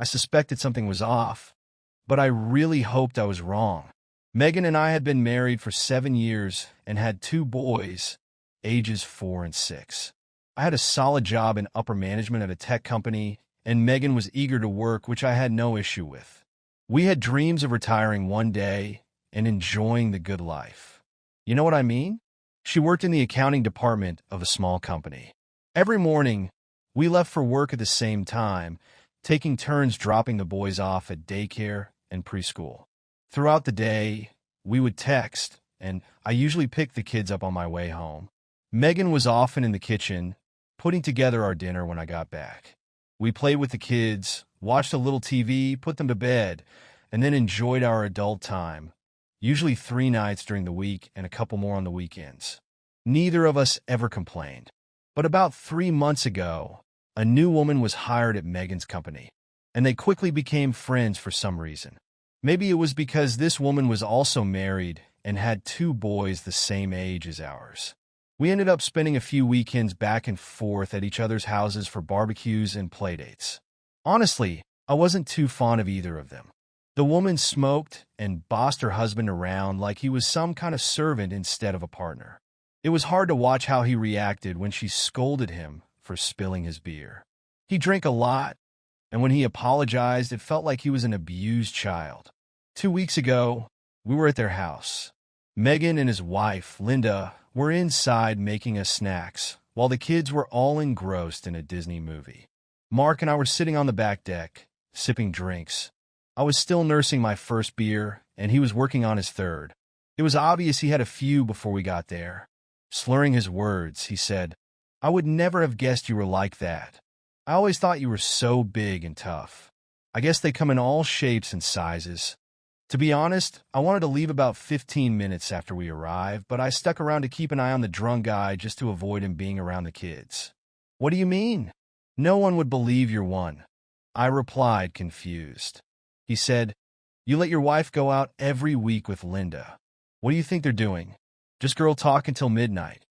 I suspected something was off, but I really hoped I was wrong. Megan and I had been married for 7 years and had 2 boys, ages 4 and 6. I had a solid job in upper management at a tech company, and Megan was eager to work, which I had no issue with. We had dreams of retiring one day and enjoying the good life. You know what I mean? She worked in the accounting department of a small company. Every morning, we left for work at the same time, taking turns dropping the boys off at daycare and preschool. Throughout the day, we would text, and I usually picked the kids up on my way home. Megan was often in the kitchen, putting together our dinner when I got back. We played with the kids, watched a little TV, put them to bed, and then enjoyed our adult time, usually 3 nights during the week and a couple more on the weekends. Neither of us ever complained. But about 3 months ago, a new woman was hired at Megan's company, and they quickly became friends for some reason. Maybe it was because this woman was also married and had 2 boys the same age as ours. We ended up spending a few weekends back and forth at each other's houses for barbecues and playdates. Honestly, I wasn't too fond of either of them. The woman smoked and bossed her husband around like he was some kind of servant instead of a partner. It was hard to watch how he reacted when she scolded him for spilling his beer. He drank a lot, and when he apologized, it felt like he was an abused child. 2 weeks ago, we were at their house. Megan and his wife, Linda, were inside making us snacks, while the kids were all engrossed in a Disney movie. Mark and I were sitting on the back deck, sipping drinks. I was still nursing my first beer, and he was working on his third. It was obvious he had a few before we got there. Slurring his words, he said, "I would never have guessed you were like that. I always thought you were so big and tough. I guess they come in all shapes and sizes." To be honest, I wanted to leave about 15 minutes after we arrived, but I stuck around to keep an eye on the drunk guy just to avoid him being around the kids. "What do you mean? No one would believe you're one," I replied, confused. He said, "You let your wife go out every week with Linda. What do you think they're doing? Just girl talk until midnight."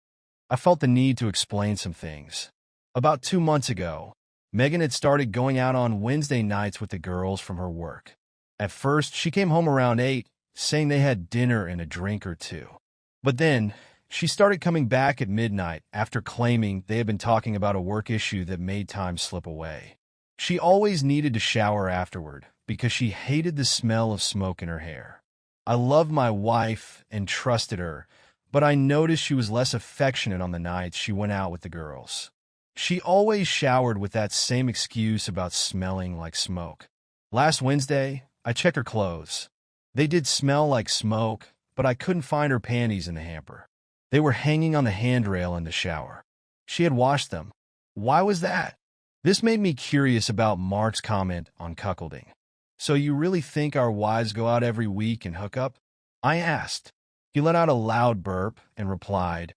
I felt the need to explain some things. About 2 months ago, Megan had started going out on Wednesday nights with the girls from her work. At first, she came home around 8, saying they had dinner and a drink or 2. But then, she started coming back at midnight after claiming they had been talking about a work issue that made time slip away. She always needed to shower afterward because she hated the smell of smoke in her hair. I loved my wife and trusted her, but I noticed she was less affectionate on the nights she went out with the girls. She always showered with that same excuse about smelling like smoke. Last Wednesday, I checked her clothes. They did smell like smoke, but I couldn't find her panties in the hamper. They were hanging on the handrail in the shower. She had washed them. Why was that? This made me curious about Mark's comment on cuckolding. "So you really think our wives go out every week and hook up?" I asked. He let out a loud burp and replied,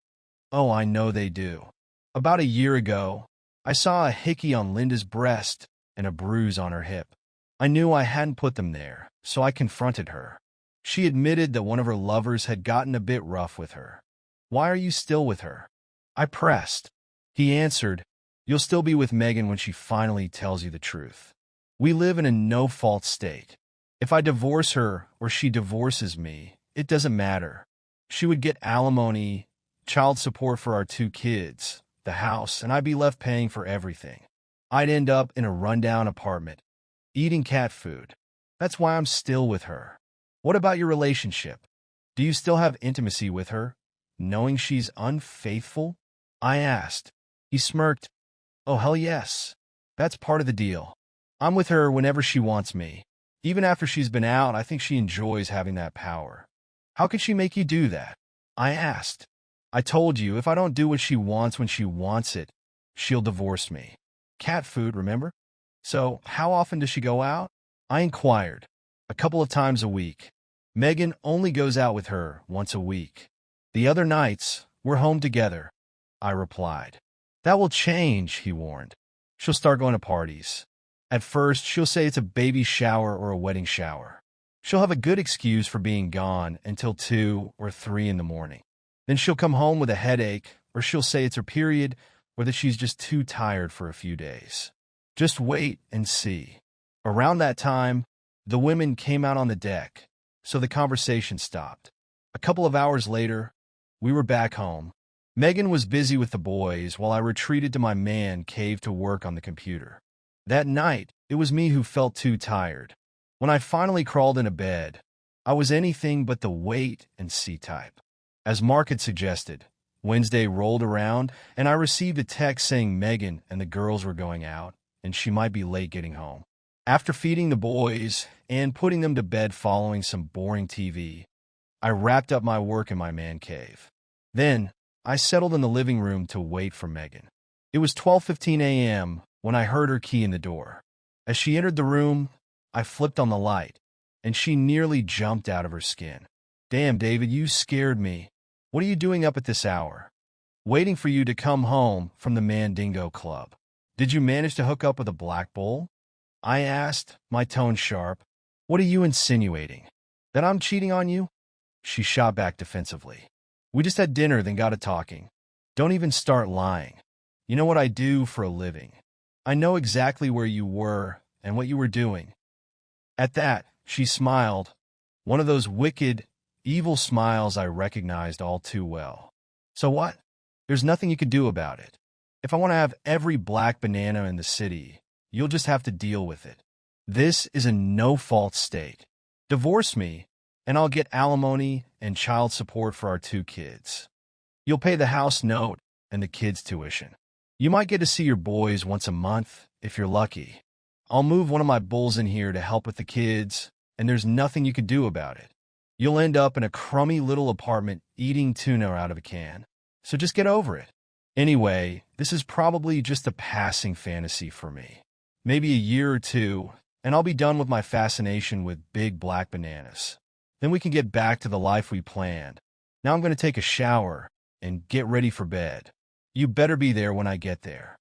"Oh, I know they do. About a year ago, I saw a hickey on Linda's breast and a bruise on her hip. I knew I hadn't put them there, so I confronted her. She admitted that one of her lovers had gotten a bit rough with her. Why are you still with her?" I pressed. He answered, "You'll still be with Megan when she finally tells you the truth. We live in a no-fault state. If I divorce her or she divorces me, it doesn't matter. She would get alimony, child support for our 2 kids, the house, and I'd be left paying for everything. I'd end up in a rundown apartment, eating cat food. That's why I'm still with her. What about your relationship? Do you still have intimacy with her, knowing she's unfaithful?" I asked. He smirked. "Oh, hell yes. That's part of the deal. I'm with her whenever she wants me. Even after she's been out, I think she enjoys having that power." "How can she make you do that?" I asked. "I told you, if I don't do what she wants when she wants it, she'll divorce me. Cat food, remember? So, how often does she go out?" I inquired. "A couple of times a week. Megan only goes out with her once a week. The other nights, we're home together," I replied. "That will change," he warned. "She'll start going to parties. At first, she'll say it's a baby shower or a wedding shower. She'll have a good excuse for being gone until 2 or 3 in the morning. Then she'll come home with a headache, or she'll say it's her period, or that she's just too tired for a few days. Just wait and see." Around that time, the women came out on the deck, so the conversation stopped. A couple of hours later, we were back home. Megan was busy with the boys while I retreated to my man cave to work on the computer. That night, it was me who felt too tired. When I finally crawled into bed, I was anything but the wait and see type. As Mark had suggested, Wednesday rolled around and I received a text saying Megan and the girls were going out and she might be late getting home. After feeding the boys and putting them to bed following some boring TV, I wrapped up my work in my man cave. Then, I settled in the living room to wait for Megan. It was 12:15 a.m. when I heard her key in the door. As she entered the room, I flipped on the light, and she nearly jumped out of her skin. "Damn, David, you scared me. What are you doing up at this hour?" "Waiting for you to come home from the Mandingo Club. Did you manage to hook up with a black bull?" I asked, my tone sharp. "What are you insinuating? That I'm cheating on you?" She shot back defensively. "We just had dinner, then got to talking. Don't even start lying. You know what I do for a living. I know exactly where you were and what you were doing." At that, she smiled, one of those wicked, evil smiles I recognized all too well. "So what? There's nothing you can do about it. If I want to have every black banana in the city, you'll just have to deal with it. This is a no-fault state. Divorce me, and I'll get alimony and child support for our 2 kids. You'll pay the house note and the kids' tuition. You might get to see your boys once a month, if you're lucky. I'll move one of my bulls in here to help with the kids, and there's nothing you can do about it. You'll end up in a crummy little apartment eating tuna out of a can. So just get over it. Anyway, this is probably just a passing fantasy for me. Maybe a year or 2, and I'll be done with my fascination with big black bananas. Then we can get back to the life we planned. Now I'm going to take a shower and get ready for bed. You better be there when I get there."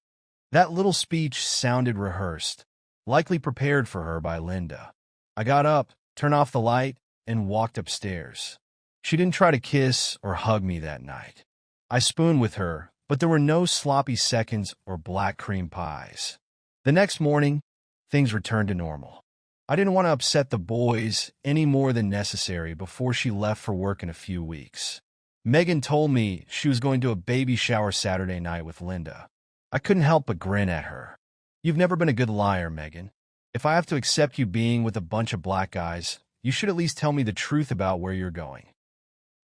That little speech sounded rehearsed, likely prepared for her by Linda. I got up, turned off the light, and walked upstairs. She didn't try to kiss or hug me that night. I spooned with her, but there were no sloppy seconds or black cream pies. The next morning, things returned to normal. I didn't want to upset the boys any more than necessary before she left for work in a few weeks. Megan told me she was going to a baby shower Saturday night with Linda. I couldn't help but grin at her. "You've never been a good liar, Megan. If I have to accept you being with a bunch of black guys, you should at least tell me the truth about where you're going.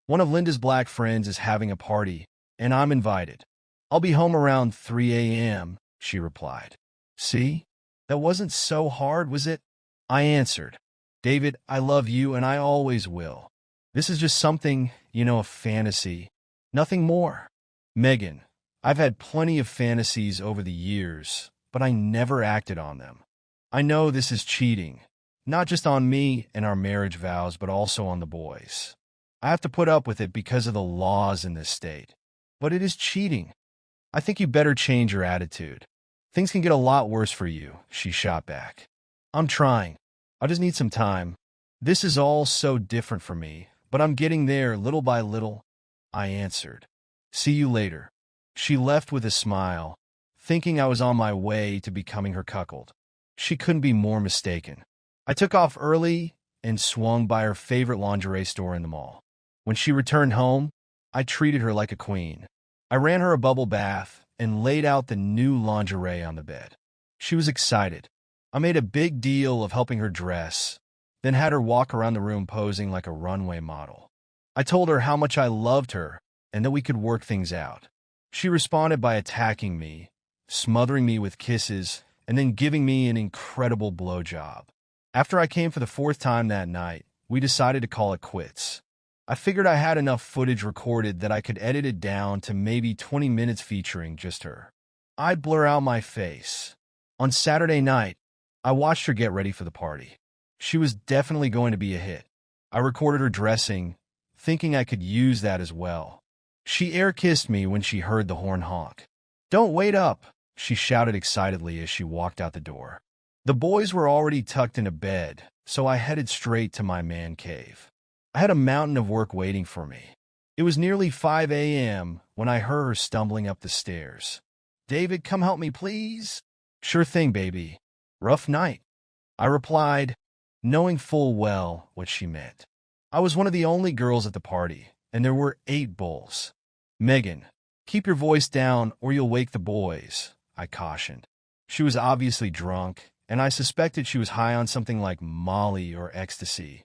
One of Linda's black friends is having a party, and I'm invited. I'll be home around 3 a.m., she replied. "See? That wasn't so hard, was it?" I answered. "David, I love you and I always will. This is just something, a fantasy. Nothing more." "Megan, I've had plenty of fantasies over the years, but I never acted on them. I know this is cheating, not just on me and our marriage vows, but also on the boys. I have to put up with it because of the laws in this state. But it is cheating. I think you better change your attitude. Things can get a lot worse for you," she shot back. "I'm trying. I just need some time. This is all so different for me, but I'm getting there little by little," I answered. "See you later." She left with a smile, thinking I was on my way to becoming her cuckold. She couldn't be more mistaken. I took off early and swung by her favorite lingerie store in the mall. When she returned home, I treated her like a queen. I ran her a bubble bath and laid out the new lingerie on the bed. She was excited. I made a big deal of helping her dress, then had her walk around the room posing like a runway model. I told her how much I loved her and that we could work things out. She responded by attacking me, smothering me with kisses, and then giving me an incredible blowjob. After I came for the 4th time that night, we decided to call it quits. I figured I had enough footage recorded that I could edit it down to maybe 20 minutes featuring just her. I'd blur out my face. On Saturday night, I watched her get ready for the party. She was definitely going to be a hit. I recorded her dressing, thinking I could use that as well. She air-kissed me when she heard the horn honk. "Don't wait up," she shouted excitedly as she walked out the door. The boys were already tucked into bed, so I headed straight to my man cave. I had a mountain of work waiting for me. It was nearly 5 a.m. when I heard her stumbling up the stairs. "David, come help me, please." "Sure thing, baby. Rough night." I replied, knowing full well what she meant. I was one of the only girls at the party, and there were 8 bulls. Megan, keep your voice down or you'll wake the boys, I cautioned. She was obviously drunk, and I suspected she was high on something like Molly or ecstasy.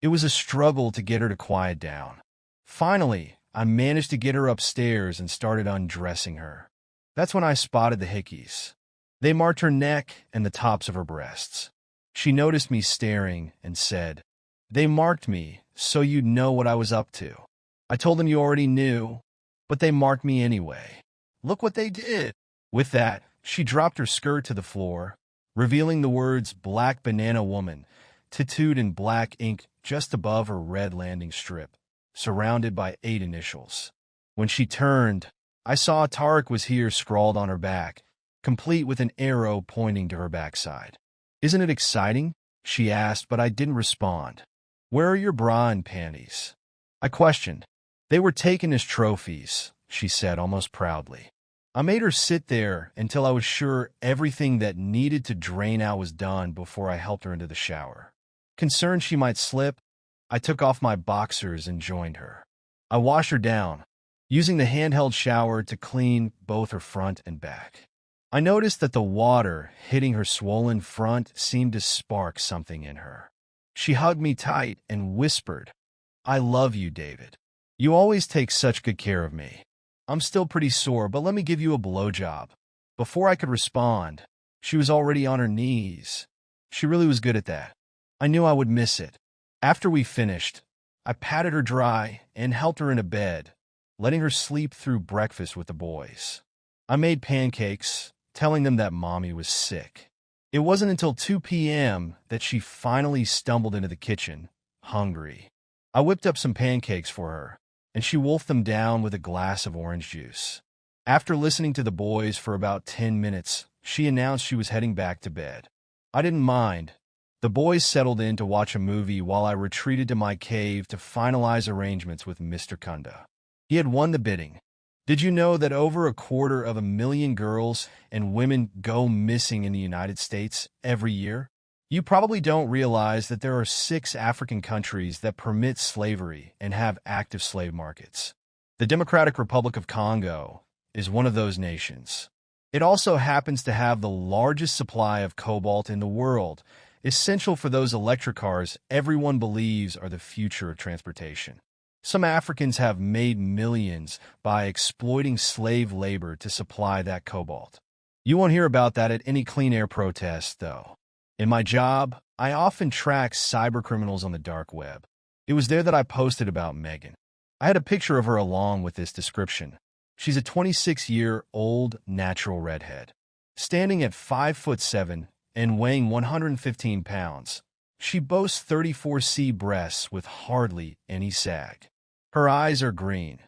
It was a struggle to get her to quiet down. Finally, I managed to get her upstairs and started undressing her. That's when I spotted the hickeys. They marked her neck and the tops of her breasts. She noticed me staring and said, "They marked me so you'd know what I was up to." I told them you already knew, but they marked me anyway. Look what they did. With that, she dropped her skirt to the floor, revealing the words "Black Banana Woman" tattooed in black ink just above her red landing strip, surrounded by 8 initials. When she turned, I saw "Tarek was here" scrawled on her back, complete with an arrow pointing to her backside. "Isn't it exciting?" she asked, but I didn't respond. "Where are your bra and panties?" I questioned. "They were taken as trophies," she said almost proudly. I made her sit there until I was sure everything that needed to drain out was done before I helped her into the shower. Concerned she might slip, I took off my boxers and joined her. I washed her down, using the handheld shower to clean both her front and back. I noticed that the water hitting her swollen front seemed to spark something in her. She hugged me tight and whispered, "I love you, David. You always take such good care of me. I'm still pretty sore, but let me give you a blowjob." Before I could respond, she was already on her knees. She really was good at that. I knew I would miss it. After we finished, I patted her dry and helped her into bed, letting her sleep through breakfast with the boys. I made pancakes, telling them that Mommy was sick. It wasn't until 2 p.m. that she finally stumbled into the kitchen, hungry. I whipped up some pancakes for her, and she wolfed them down with a glass of orange juice. After listening to the boys for about 10 minutes, she announced she was heading back to bed. I didn't mind. The boys settled in to watch a movie while I retreated to my cave to finalize arrangements with Mr. Kunda. He had won the bidding. Did you know that over 250,000 girls and women go missing in the United States every year? You probably don't realize that there are 6 African countries that permit slavery and have active slave markets. The Democratic Republic of Congo is one of those nations. It also happens to have the largest supply of cobalt in the world, essential for those electric cars everyone believes are the future of transportation. Some Africans have made millions by exploiting slave labor to supply that cobalt. You won't hear about that at any clean air protest, though. In my job, I often track cybercriminals on the dark web. It was there that I posted about Megan. I had a picture of her along with this description. She's a 26-year-old natural redhead. Standing at 5'7" and weighing 115 pounds, she boasts 34C breasts with hardly any sag. Her eyes are green,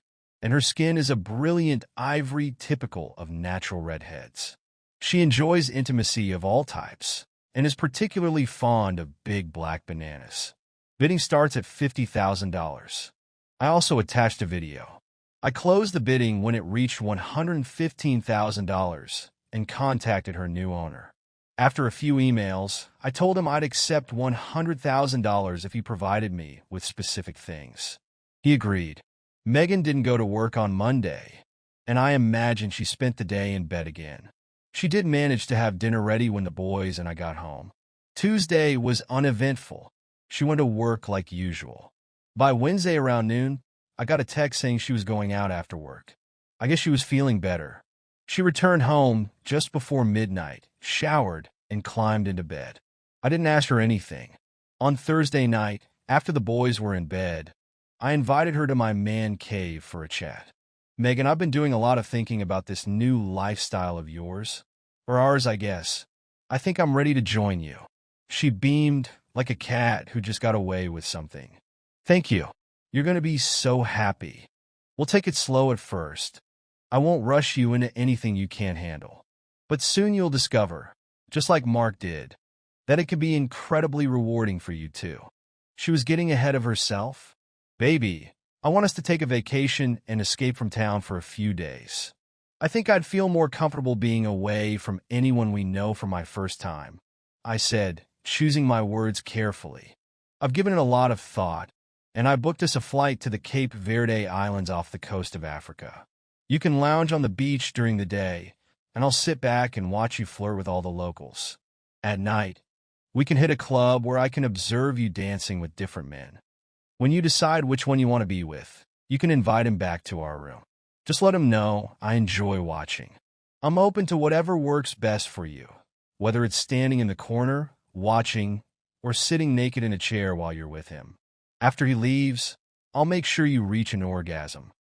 and her skin is a brilliant ivory typical of natural redheads. She enjoys intimacy of all types and is particularly fond of big black bananas. Bidding starts at $50,000. I also attached a video. I closed the bidding when it reached $115,000 and contacted her new owner. After a few emails, I told him I'd accept $100,000 if he provided me with specific things. He agreed. Megan didn't go to work on Monday, and I imagine she spent the day in bed again. She did manage to have dinner ready when the boys and I got home. Tuesday was uneventful. She went to work like usual. By Wednesday around noon, I got a text saying she was going out after work. I guess she was feeling better. She returned home just before midnight, showered, and climbed into bed. I didn't ask her anything. On Thursday night, after the boys were in bed, I invited her to my man cave for a chat. "Megan, I've been doing a lot of thinking about this new lifestyle of yours. Or ours, I guess. I think I'm ready to join you." She beamed like a cat who just got away with something. "Thank you. You're going to be so happy. We'll take it slow at first. I won't rush you into anything you can't handle. But soon you'll discover, just like Mark did, that it can be incredibly rewarding for you too." She was getting ahead of herself. "Baby, I want us to take a vacation and escape from town for a few days. I think I'd feel more comfortable being away from anyone we know for my first time," I said, choosing my words carefully. I've given it a lot of thought, and I booked us a flight to the Cape Verde Islands off the coast of Africa. You can lounge on the beach during the day, and I'll sit back and watch you flirt with all the locals. At night, we can hit a club where I can observe you dancing with different men. When you decide which one you want to be with, you can invite him back to our room. Just let him know I enjoy watching. I'm open to whatever works best for you, whether it's standing in the corner, watching, or sitting naked in a chair while you're with him. After he leaves, I'll make sure you reach an orgasm.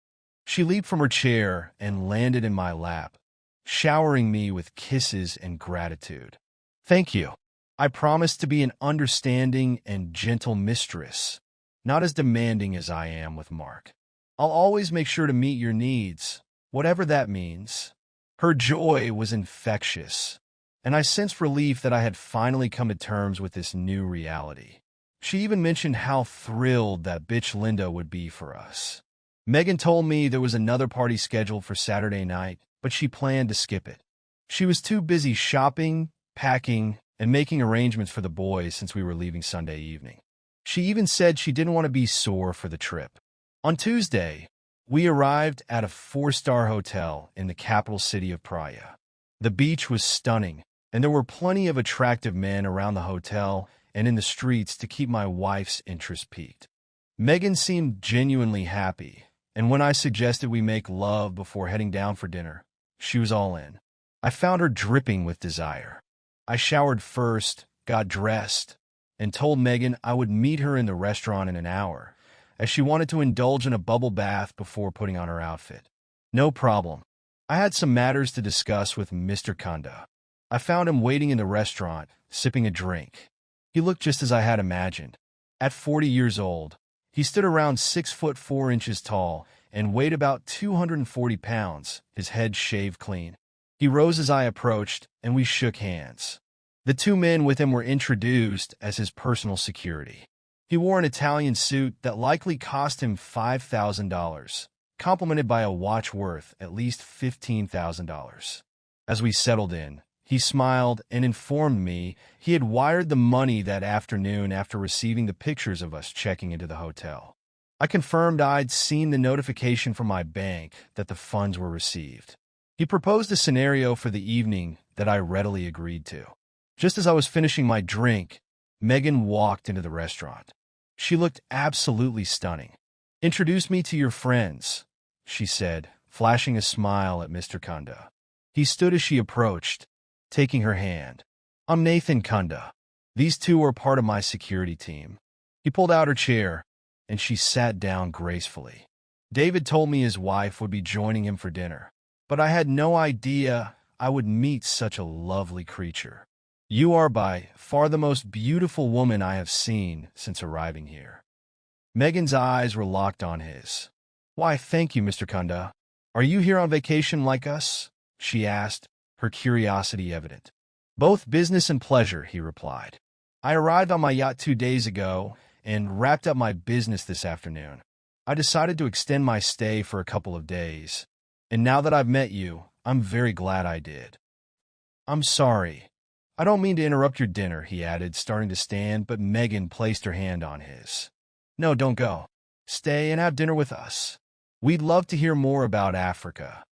She leaped from her chair and landed in my lap, showering me with kisses and gratitude. Thank you. I promise to be an understanding and gentle mistress, not as demanding as I am with Mark. I'll always make sure to meet your needs, whatever that means. Her joy was infectious, and I sensed relief that I had finally come to terms with this new reality. She even mentioned how thrilled that bitch Linda would be for us. Megan told me there was another party scheduled for Saturday night, but she planned to skip it. She was too busy shopping, packing, and making arrangements for the boys since we were leaving Sunday evening. She even said she didn't want to be sore for the trip. On Tuesday, we arrived at a 4-star hotel in the capital city of Praia. The beach was stunning, and there were plenty of attractive men around the hotel and in the streets to keep my wife's interest piqued. Megan seemed genuinely happy, and when I suggested we make love before heading down for dinner, she was all in. I found her dripping with desire. I showered first, got dressed, and told Megan I would meet her in the restaurant in an hour, as she wanted to indulge in a bubble bath before putting on her outfit. No problem. I had some matters to discuss with Mr. Kunda. I found him waiting in the restaurant, sipping a drink. He looked just as I had imagined. At 40 years old, he stood around 6'4" tall and weighed about 240 pounds, his head shaved clean. He rose as I approached, and we shook hands. The two men with him were introduced as his personal security. He wore an Italian suit that likely cost him $5,000, complemented by a watch worth at least $15,000. As we settled in, he smiled and informed me he had wired the money that afternoon after receiving the pictures of us checking into the hotel. I confirmed I'd seen the notification from my bank that the funds were received. He proposed a scenario for the evening that I readily agreed to. Just as I was finishing my drink, Megan walked into the restaurant. She looked absolutely stunning. "Introduce me to your friends," she said, flashing a smile at Mr. Kunda. He stood as she approached, taking her hand. "I'm Nathan Kunda. These two are part of my security team." He pulled out her chair, and she sat down gracefully. David told me his wife would be joining him for dinner, but I had no idea I would meet such a lovely creature. "You are by far the most beautiful woman I have seen since arriving here." Megan's eyes were locked on his. "Why, thank you, Mr. Kunda. Are you here on vacation like us?" she asked, her curiosity evident. "Both business and pleasure," he replied. "I arrived on my yacht 2 days ago and wrapped up my business this afternoon. I decided to extend my stay for a couple of days, and now that I've met you, I'm very glad I did." "I'm sorry. I don't mean to interrupt your dinner," he added, starting to stand, but Megan placed her hand on his. "No, don't go. Stay and have dinner with us. We'd love to hear more about Africa."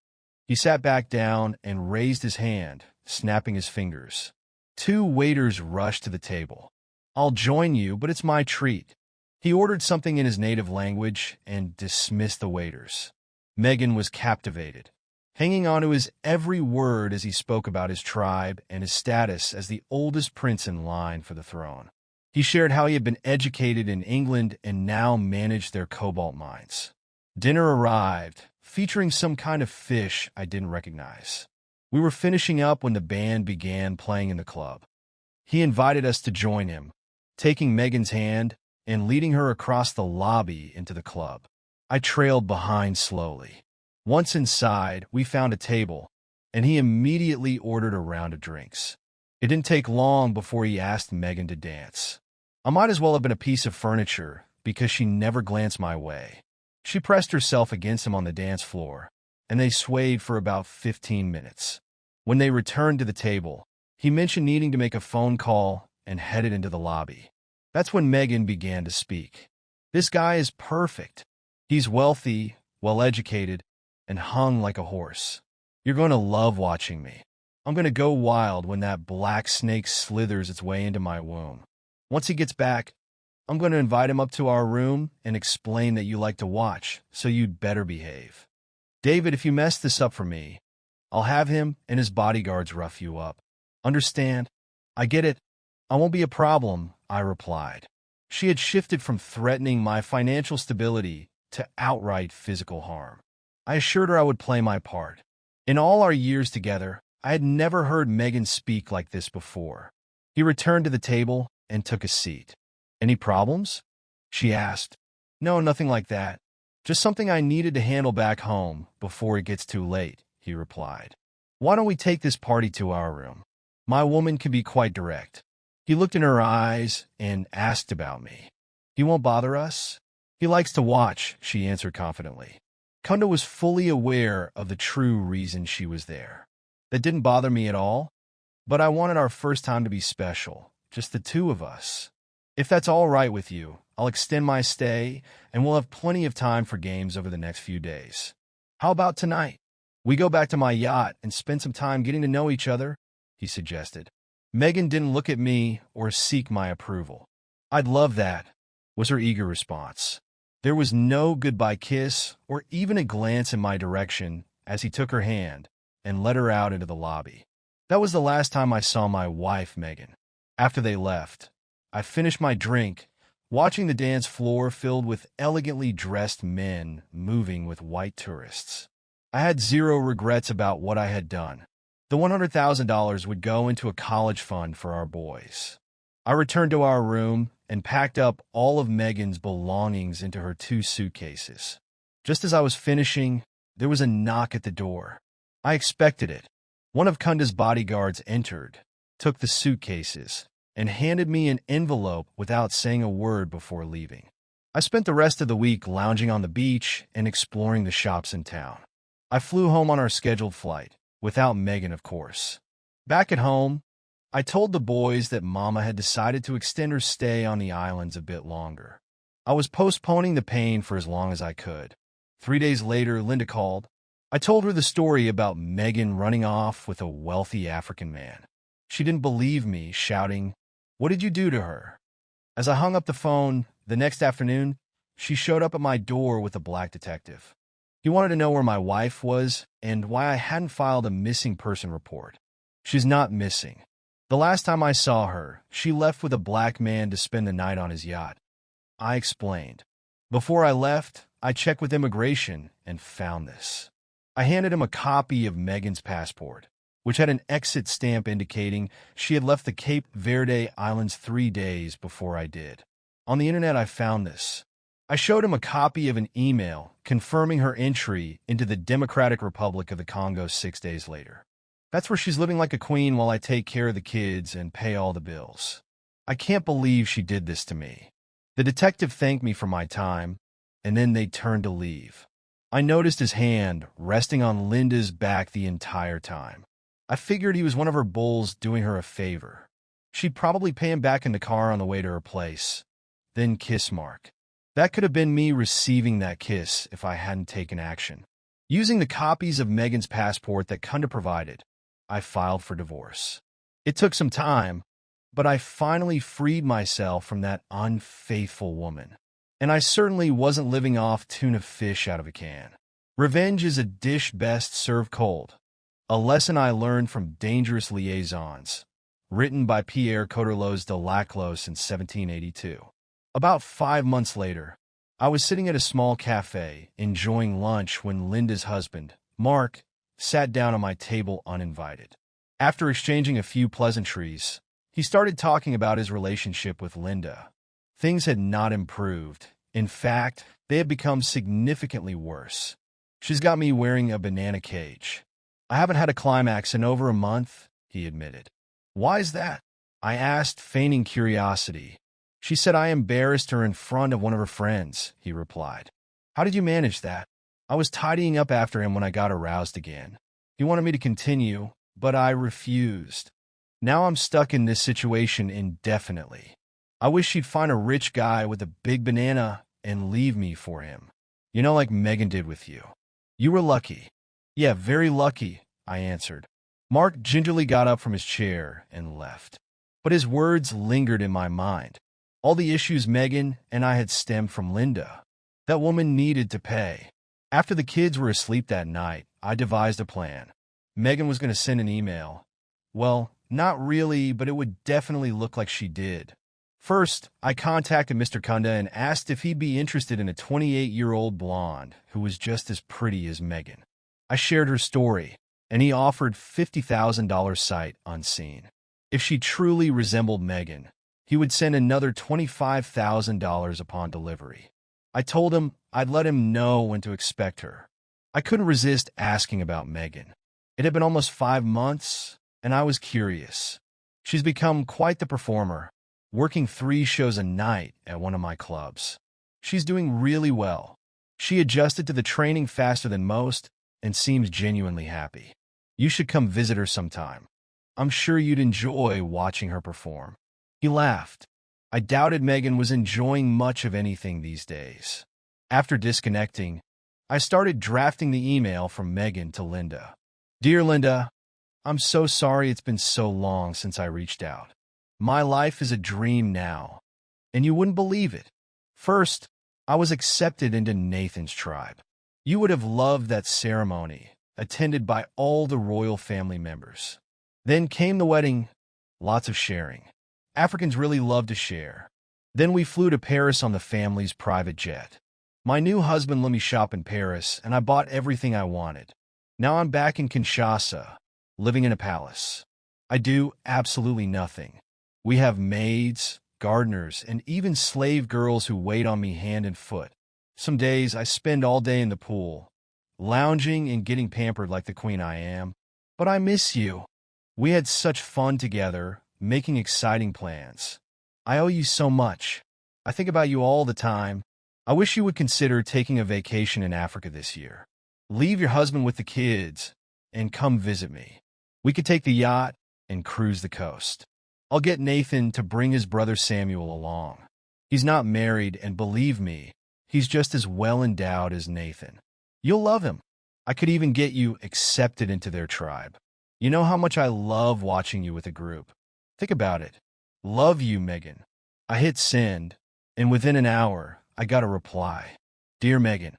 He sat back down and raised his hand, snapping his fingers. 2 waiters rushed to the table. "I'll join you, but it's my treat." He ordered something in his native language and dismissed the waiters. Megan was captivated, hanging on to his every word as he spoke about his tribe and his status as the oldest prince in line for the throne. He shared how he had been educated in England and now managed their cobalt mines. Dinner arrived, featuring some kind of fish I didn't recognize. We were finishing up when the band began playing in the club. He invited us to join him, taking Megan's hand and leading her across the lobby into the club. I trailed behind slowly. Once inside, we found a table, and he immediately ordered a round of drinks. It didn't take long before he asked Megan to dance. I might as well have been a piece of furniture, because she never glanced my way. She pressed herself against him on the dance floor, and they swayed for about 15 minutes. When they returned to the table, he mentioned needing to make a phone call, and headed into the lobby. That's when Megan began to speak. This guy is perfect. He's wealthy, well-educated, and hung like a horse. You're going to love watching me. I'm going to go wild when that black snake slithers its way into my womb. Once he gets back, I'm going to invite him up to our room and explain that you like to watch, so you'd better behave. David, if you mess this up for me, I'll have him and his bodyguards rough you up. Understand? I get it. I won't be a problem, I replied. She had shifted from threatening my financial stability to outright physical harm. I assured her I would play my part. In all our years together, I had never heard Megan speak like this before. He returned to the table and took a seat. Any problems? She asked. No, nothing like that. Just something I needed to handle back home before it gets too late, he replied. Why don't we take this party to our room? My woman can be quite direct. He looked in her eyes and asked about me. He won't bother us? He likes to watch, she answered confidently. Kunda was fully aware of the true reason she was there. That didn't bother me at all, but I wanted our first time to be special, just the two of us. If that's all right with you, I'll extend my stay, and we'll have plenty of time for games over the next few days. How about tonight? We go back to my yacht and spend some time getting to know each other, he suggested. Megan didn't look at me or seek my approval. I'd love that, was her eager response. There was no goodbye kiss or even a glance in my direction as he took her hand and led her out into the lobby. That was the last time I saw my wife, Megan. After they left, I finished my drink, watching the dance floor filled with elegantly dressed men moving with white tourists. I had zero regrets about what I had done. The $100,000 would go into a college fund for our boys. I returned to our room and packed up all of Megan's belongings into her 2 suitcases. Just as I was finishing, there was a knock at the door. I expected it. One of Kunda's bodyguards entered, took the suitcases, and handed me an envelope without saying a word before leaving. I spent the rest of the week lounging on the beach and exploring the shops in town. I flew home on our scheduled flight, without Megan, of course. Back at home, I told the boys that Mama had decided to extend her stay on the islands a bit longer. I was postponing the pain for as long as I could. 3 days later, Linda called. I told her the story about Megan running off with a wealthy African man. She didn't believe me, shouting, "What did you do to her?" As I hung up the phone, the next afternoon, she showed up at my door with a black detective. He wanted to know where my wife was and why I hadn't filed a missing person report. She's not missing. The last time I saw her, she left with a black man to spend the night on his yacht. I explained. Before I left, I checked with immigration and found this. I handed him a copy of Megan's passport, which had an exit stamp indicating she had left the Cape Verde Islands 3 days before I did. On the internet, I found this. I showed him a copy of an email confirming her entry into the Democratic Republic of the Congo 6 days later. That's where she's living like a queen while I take care of the kids and pay all the bills. I can't believe she did this to me. The detective thanked me for my time, and then they turned to leave. I noticed his hand resting on Linda's back the entire time. I figured he was one of her bulls doing her a favor. She'd probably pay him back in the car on the way to her place. Then kiss mark. That could have been me receiving that kiss if I hadn't taken action. Using the copies of Megan's passport that Kunda provided, I filed for divorce. It took some time, but I finally freed myself from that unfaithful woman. And I certainly wasn't living off tuna fish out of a can. Revenge is a dish best served cold. A lesson I learned from Dangerous Liaisons, written by Pierre Coderlos de Laclos in 1782. About 5 months later, I was sitting at a small cafe, enjoying lunch when Linda's husband, Mark, sat down on my table uninvited. After exchanging a few pleasantries, he started talking about his relationship with Linda. Things had not improved. In fact, they had become significantly worse. She's got me wearing a banana cage. I haven't had a climax in over a month, he admitted. Why is that? I asked, feigning curiosity. She said I embarrassed her in front of one of her friends, he replied. How did you manage that? I was tidying up after him when I got aroused again. He wanted me to continue, but I refused. Now I'm stuck in this situation indefinitely. I wish she'd find a rich guy with a big banana and leave me for him. Like Megan did with you. You were lucky. Yeah, very lucky, I answered. Mark gingerly got up from his chair and left. But his words lingered in my mind. All the issues Megan and I had stemmed from Linda. That woman needed to pay. After the kids were asleep that night, I devised a plan. Megan was going to send an email. Well, not really, but it would definitely look like she did. First, I contacted Mr. Kunda and asked if he'd be interested in a 28-year-old blonde who was just as pretty as Megan. I shared her story, and he offered $50,000 sight unseen. If she truly resembled Megan, he would send another $25,000 upon delivery. I told him I'd let him know when to expect her. I couldn't resist asking about Megan. It had been almost 5 months, and I was curious. She's become quite the performer, working 3 shows a night at one of my clubs. She's doing really well. She adjusted to the training faster than most and seems genuinely happy. You should come visit her sometime. I'm sure you'd enjoy watching her perform. He laughed. I doubted Megan was enjoying much of anything these days. After disconnecting, I started drafting the email from Megan to Linda. Dear Linda, I'm so sorry it's been so long since I reached out. My life is a dream now, and you wouldn't believe it. First, I was accepted into Nathan's tribe. You would have loved that ceremony, attended by all the royal family members. Then came the wedding, lots of sharing. Africans really love to share. Then we flew to Paris on the family's private jet. My new husband let me shop in Paris, and I bought everything I wanted. Now I'm back in Kinshasa, living in a palace. I do absolutely nothing. We have maids, gardeners, and even slave girls who wait on me hand and foot. Some days I spend all day in the pool, lounging and getting pampered like the queen I am. But I miss you. We had such fun together, making exciting plans. I owe you so much. I think about you all the time. I wish you would consider taking a vacation in Africa this year. Leave your husband with the kids and come visit me. We could take the yacht and cruise the coast. I'll get Nathan to bring his brother Samuel along. He's not married, and believe me, he's just as well endowed as Nathan. You'll love him. I could even get you accepted into their tribe. You know how much I love watching you with a group. Think about it. Love you, Megan. I hit send, and within an hour, I got a reply. Dear Megan,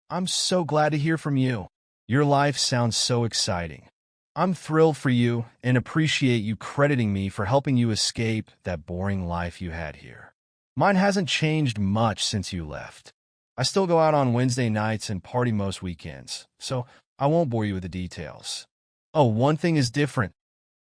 I'm so glad to hear from you. Your life sounds so exciting. I'm thrilled for you and appreciate you crediting me for helping you escape that boring life you had here. Mine hasn't changed much since you left. I still go out on Wednesday nights and party most weekends, so I won't bore you with the details. Oh, one thing is different.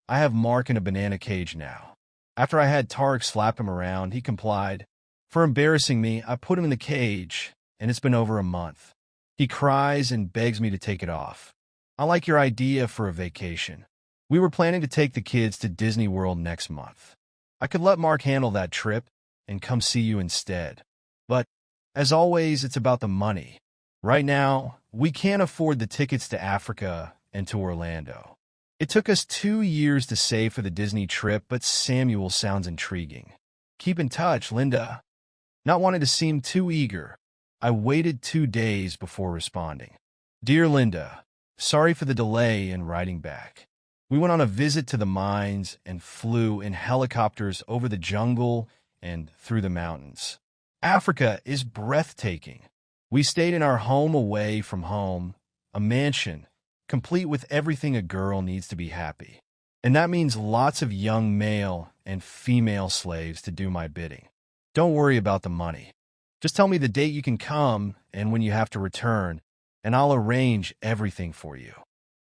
I have Mark in a banana cage now. After I had Tarek slap him around, he complied. For embarrassing me, I put him in the cage, and it's been over a month. He cries and begs me to take it off. I like your idea for a vacation. We were planning to take the kids to Disney World next month. I could let Mark handle that trip and come see you instead. But, as always, it's about the money. Right now, we can't afford the tickets to Africa and to Orlando. It took us 2 years to save for the Disney trip, but Samuel sounds intriguing. Keep in touch, Linda. Not wanting to seem too eager, I waited 2 days before responding. Dear Linda, sorry for the delay in writing back. We went on a visit to the mines and flew in helicopters over the jungle and through the mountains. Africa is breathtaking. We stayed in our home away from home, a mansion, complete with everything a girl needs to be happy. And that means lots of young male and female slaves to do my bidding. Don't worry about the money. Just tell me the date you can come and when you have to return, and I'll arrange everything for you.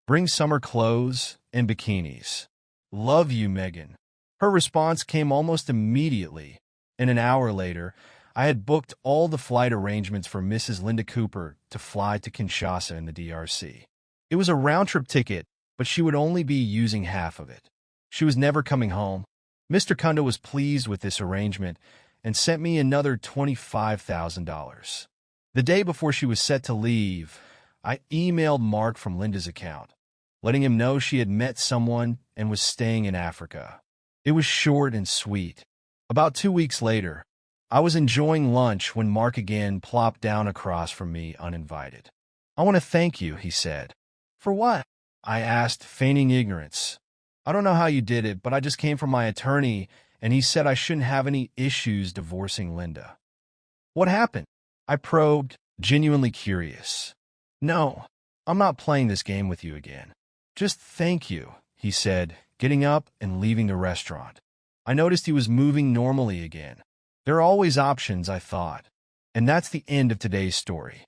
Bring summer clothes and bikinis. Love you, Megan. Her response came almost immediately, and an hour later, I had booked all the flight arrangements for Mrs. Linda Cooper to fly to Kinshasa in the DRC. It was a round-trip ticket, but she would only be using half of it. She was never coming home. Mr. Kunda was pleased with this arrangement and sent me another $25,000. The day before she was set to leave, I emailed Mark from Linda's account, letting him know she had met someone and was staying in Africa. It was short and sweet. About 2 weeks later, I was enjoying lunch when Mark again plopped down across from me uninvited. "I want to thank you," he said. "For what?" I asked, feigning ignorance. "I don't know how you did it, but I just came from my attorney, and he said I shouldn't have any issues divorcing Linda." "What happened?" I probed, genuinely curious. "No, I'm not playing this game with you again. Just thank you," he said, getting up and leaving the restaurant. I noticed he was moving normally again. There are always options, I thought. And that's the end of today's story.